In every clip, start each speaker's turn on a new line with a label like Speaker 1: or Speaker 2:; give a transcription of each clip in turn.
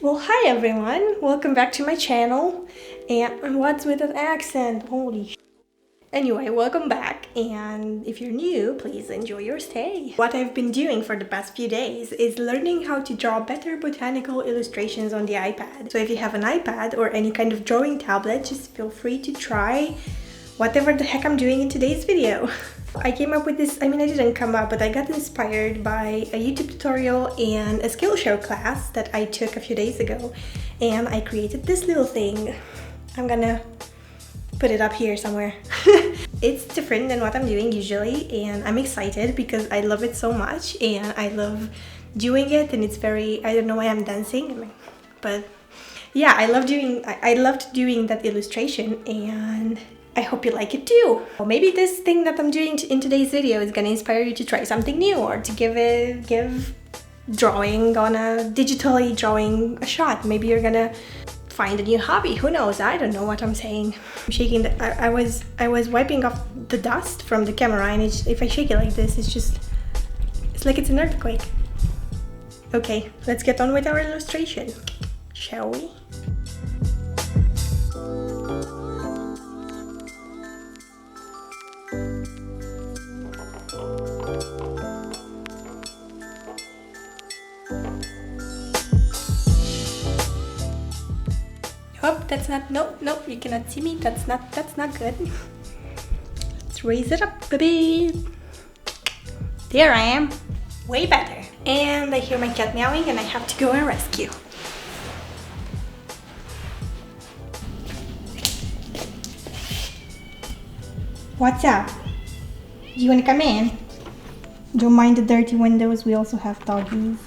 Speaker 1: Well, hi everyone, welcome back to my channel. And what's with that accent? Holy sh. Anyway, welcome back, and if you're new, please enjoy your stay. What I've been doing for the past few days is learning how to draw better botanical illustrations on the iPad. So if you have an iPad or any kind of drawing tablet, just feel free to try whatever the heck I'm doing in today's video. I came up with this, I didn't come up, but I got inspired by a YouTube tutorial and a Skillshare class that I took a few days ago, and I created this little thing. I'm gonna put it up here somewhere. It's different than what I'm doing usually, and I'm excited because I love it so much and I love doing it, and it's very, I don't know why I'm dancing, but yeah, I loved doing that illustration, and I hope you like it too. Well, maybe this thing that I'm doing in today's video is gonna inspire you to try something new, or to give drawing on a digitally drawing a shot. Maybe you're gonna find a new hobby. Who knows? I don't know what I'm saying. I'm shaking. I was wiping off the dust from the camera, and if I shake it like this, it's like it's an earthquake. Okay, let's get on with our illustration, shall we? Oh, that's not, no, you cannot see me. That's not good. Let's raise it up, baby. There I am. Way better. And I hear my cat meowing, and I have to go and rescue. What's up? Do you want to come in? Don't mind the dirty windows. We also have doggies.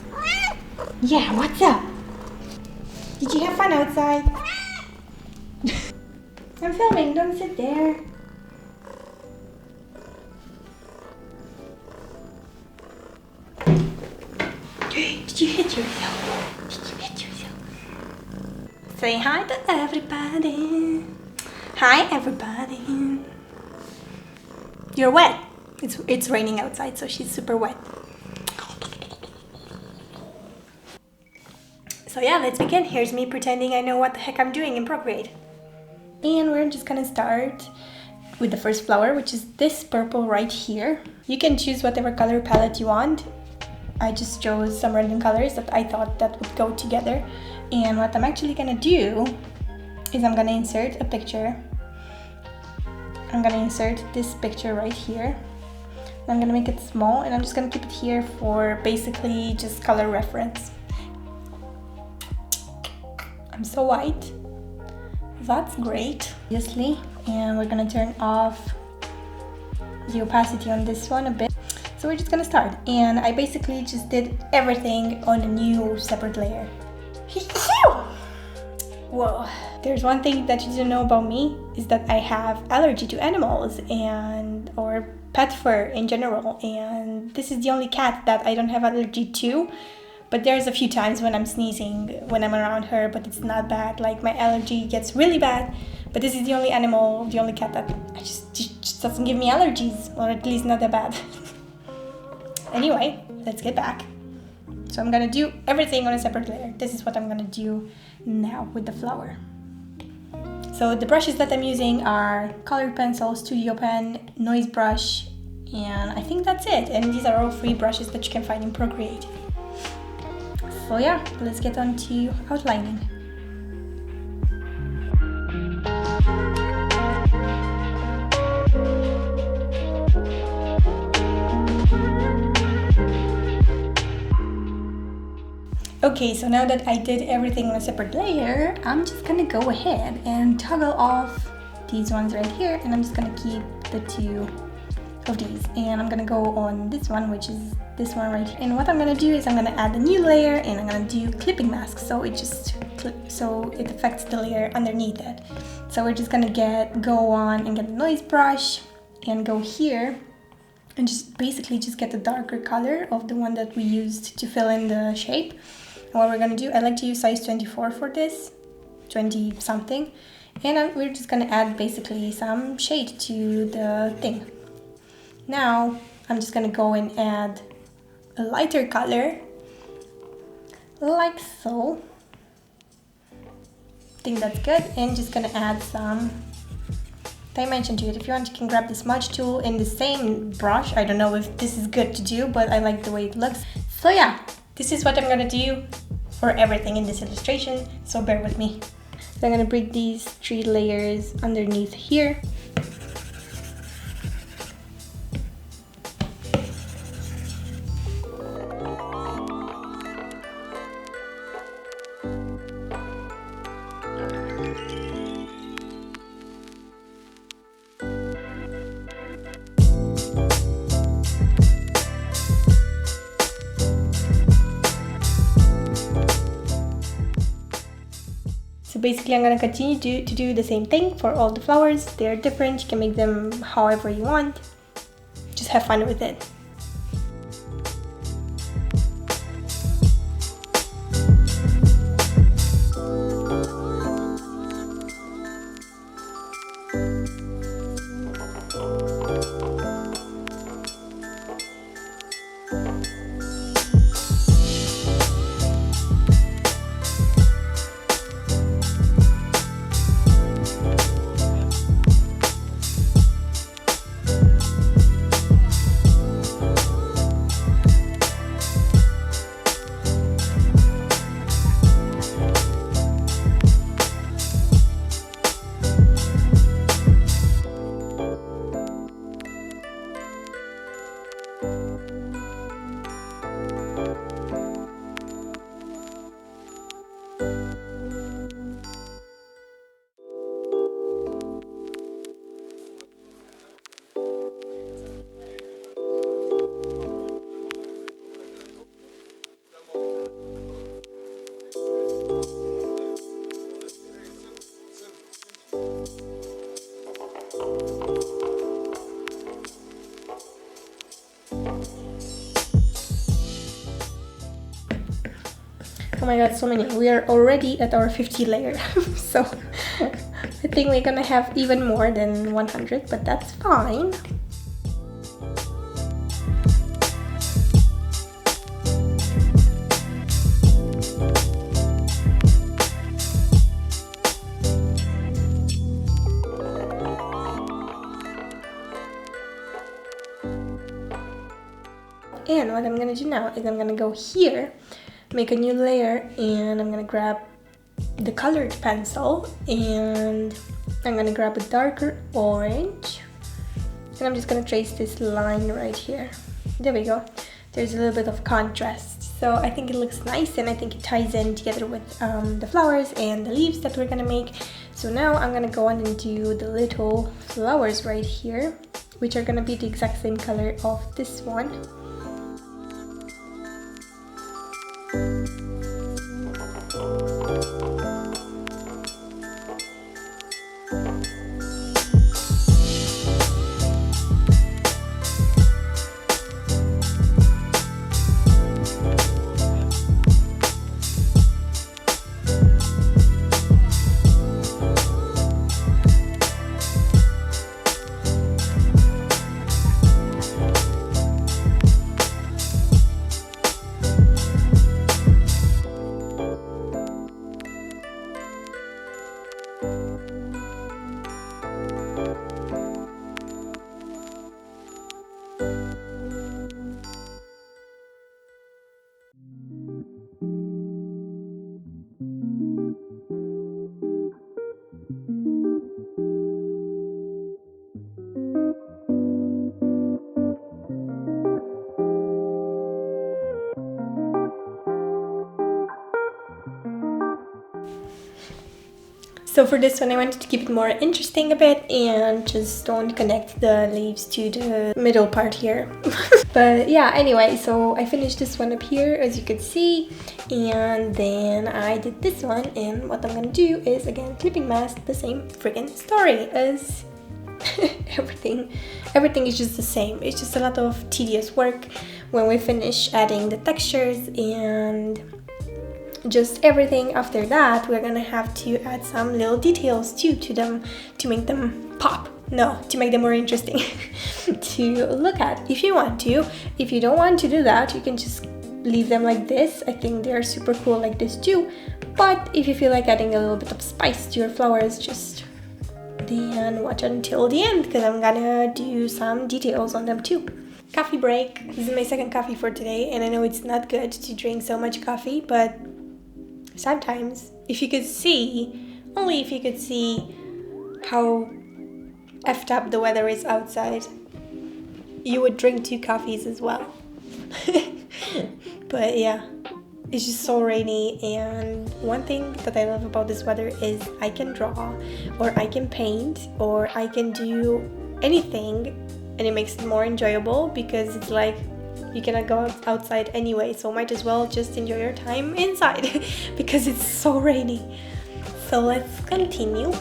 Speaker 1: Yeah, what's up? Did you have fun outside? I'm filming, don't sit there. Did you hit yourself? Say hi to everybody. Hi everybody. You're wet. It's raining outside, so she's super wet. So yeah, let's begin. Here's me pretending I know what the heck I'm doing in Procreate. And we're just gonna start with the first flower, which is this purple right here. You can choose whatever color palette you want. I just chose some random colors that I thought that would go together. And what I'm actually gonna do is I'm gonna insert a picture. I'm gonna insert this picture right here. I'm gonna make it small, and I'm just gonna keep it here for basically just color reference. I'm so white. That's great, obviously. And we're gonna turn off the opacity on this one a bit. So we're just gonna start. And I basically just did everything on a new separate layer. Whoa. There's one thing that you didn't know about me, is that I have allergy to animals or pet fur in general. And this is the only cat that I don't have allergy to. But there's a few times when I'm sneezing when I'm around her, but it's not bad. Like, my allergy gets really bad, but this is the only animal, the only cat that just doesn't give me allergies, or at least not that bad. Anyway, let's get back. So I'm gonna do everything on a separate layer. This is what I'm gonna do now with the flower. So the brushes that I'm using are colored pencil, studio pen, noise brush, and I think that's it. And these are all free brushes that you can find in Procreate. So yeah, let's get on to outlining. Okay, so now that I did everything on a separate layer, I'm just gonna go ahead and toggle off these ones right here, and I'm just gonna keep the two of these, and I'm gonna go on this one, which is this one right here. And what I'm gonna do is I'm gonna add a new layer, and I'm gonna do clipping mask, so it affects the layer underneath it. So we're just gonna go on and get the noise brush and go here and just basically just get a darker color of the one that we used to fill in the shape. And what we're gonna do, I like to use size 24 for this, 20 something, and we're just gonna add basically some shade to the thing. Now I'm just gonna go and add a lighter color, like so. think that's good. And just gonna add some dimension to it. If you want, you can grab the smudge tool in the same brush. I don't know if this is good to do, but I like the way it looks. So yeah, this is what I'm gonna do for everything in this illustration, so bear with me. So I'm gonna bring these 3 layers underneath here. So basically I'm going to continue to do the same thing for all the flowers. They're different, you can make them however you want. Just have fun with it. Oh my god, so many. We are already at our 50 layer. So I think we're gonna have even more than 100, but that's fine. And what I'm gonna do now is I'm gonna go here, make a new layer, and I'm gonna grab the colored pencil and I'm gonna grab a darker orange and I'm just gonna trace this line right here. There we go. There's a little bit of contrast, so I think it looks nice and I think it ties in together with the flowers and the leaves that we're gonna make. So now I'm gonna go on and do the little flowers right here, which are gonna be the exact same color of this one. So for this one I wanted to keep it more interesting a bit and just don't connect the leaves to the middle part here. But yeah, anyway, so I finished this one up here as you could see, and then I did this one, and what I'm gonna do is again clipping mask the same friggin' story as everything is just the same. It's just a lot of tedious work when we finish adding the textures and just everything after that. We're gonna have to add some little details too to them to make them pop. No, to make them more interesting to look at if you want to. If you don't want to do that, you can just leave them like this. I think they're super cool like this too, But if you feel like adding a little bit of spice to your flowers, just then watch until the end, because I'm gonna do some details on them too. Coffee break. This is my second coffee for today, and I know it's not good to drink so much coffee, but sometimes if you could see, only if you could see how effed up the weather is outside, you would drink 2 coffees as well. But yeah, it's just so rainy, and one thing that I love about this weather is I can draw, or I can paint, or I can do anything, and it makes it more enjoyable because it's like you cannot go outside anyway, so might as well just enjoy your time inside because it's so rainy. So let's continue.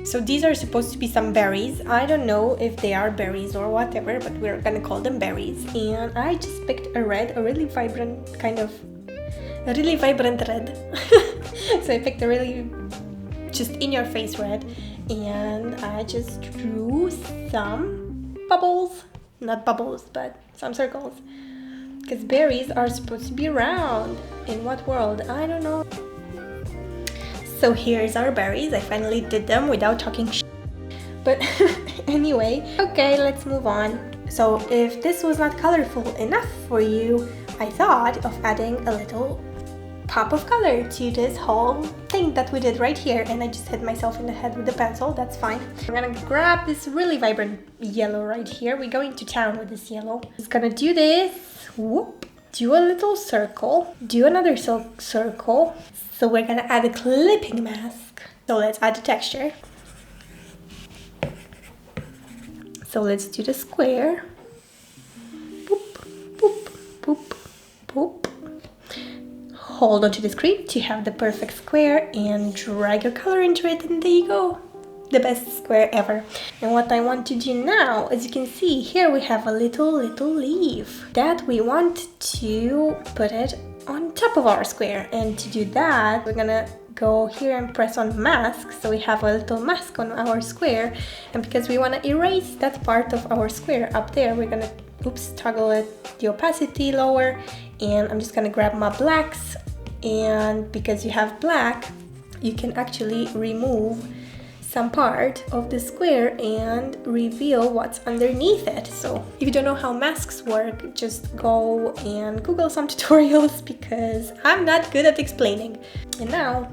Speaker 1: So these are supposed to be some berries. I don't know if they are berries or whatever, but we're gonna call them berries. And I just picked a red, a really vibrant red. So I picked a really just in your face red, and I just drew some bubbles. Not bubbles, but some circles. Because berries are supposed to be round. In what world? I don't know. So here's our berries. I finally did them without talking shit. But anyway, okay, let's move on. So if this was not colorful enough for you, I thought of adding a little pop of color to this whole thing that we did right here, and I just hit myself in the head with the pencil. That's fine. I'm gonna grab this really vibrant yellow right here. We're going to town with this yellow. Just gonna do this. Whoop. Do a little circle. Do another circle. So we're gonna add a clipping mask. So let's add the texture. So let's do the square. Boop, boop, boop, boop. Hold on to the screen to have the perfect square and drag your color into it, and there you go. The best square ever. And what I want to do now, as you can see here, we have a little leaf that we want to put it on top of our square. And to do that, we're gonna go here and press on mask, so we have a little mask on our square. And because we want to erase that part of our square up there, we're gonna toggle the opacity lower, and I'm just gonna grab my blacks, and because you have black, you can actually remove some part of the square and reveal what's underneath it. So if you don't know how masks work, just go and Google some tutorials, because I'm not good at explaining. And now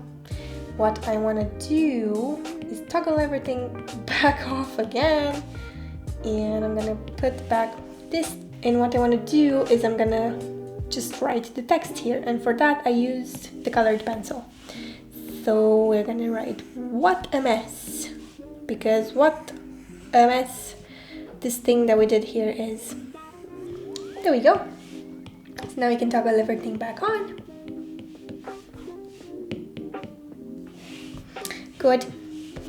Speaker 1: what I want to do is toggle everything back off again, and I'm gonna put back this. And what I want to do is I'm gonna just write the text here, and for that I used the colored pencil. So we're gonna write "what a mess," because what a mess this thing that we did here is. There we go. So now we can toggle everything back on. Good.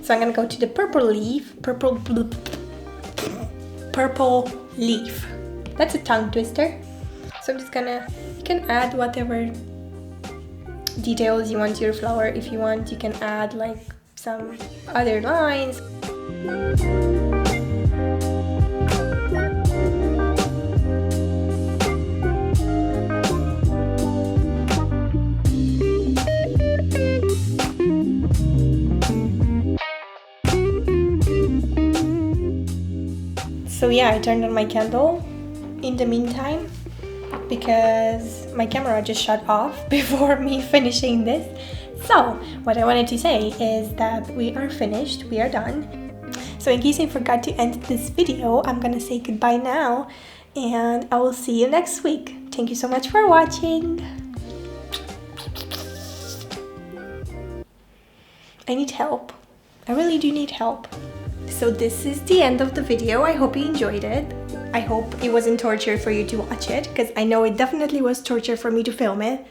Speaker 1: So I'm gonna go to the purple leaf. Purple leaf. That's a tongue twister. So I'm just gonna, you can add whatever details you want to your flower. If you want, you can add like some other lines. So yeah, I turned on my candle in the meantime, because my camera just shut off before me finishing this. So what I wanted to say is that we are finished, we are done. So in case I forgot to end this video, I'm gonna say goodbye now, and I will see you next week. Thank you so much for watching. I need help. I really do need help. So this is the end of the video. I hope you enjoyed it. I hope it wasn't torture for you to watch it, because I know it definitely was torture for me to film it.